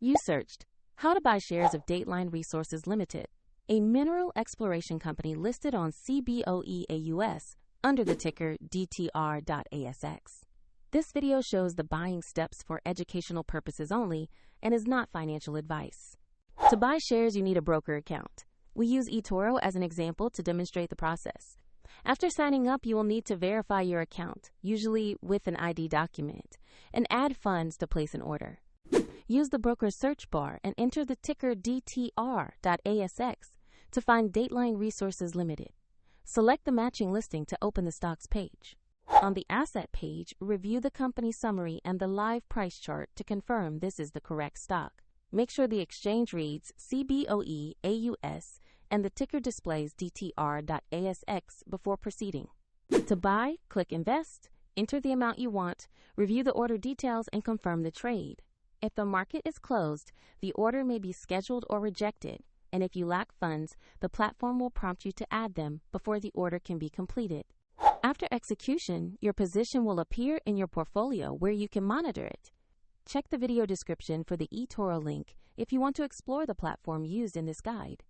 You searched how to buy shares of Dateline Resources Ltd, a mineral exploration company listed on CBOE AUS under the ticker DTR.ASX. This video shows the buying steps for educational purposes only and is not financial advice. To buy shares, you need a broker account. We use eToro as an example to demonstrate the process. After signing up, you will need to verify your account, usually with an ID document, and add funds to place an order. Use the broker search bar and enter the ticker DTR.ASX to find Dateline Resources Ltd. Select the matching listing to open the stocks page. On the asset page, review the company summary and the live price chart to confirm this is the correct stock. Make sure the exchange reads CBOE AUS and the ticker displays DTR.ASX before proceeding. To buy, click Invest, enter the amount you want, review the order details, and confirm the trade. If the market is closed, the order may be scheduled or rejected, and if you lack funds, the platform will prompt you to add them before the order can be completed. After execution, your position will appear in your portfolio where you can monitor it. Check the video description for the eToro link if you want to explore the platform used in this guide.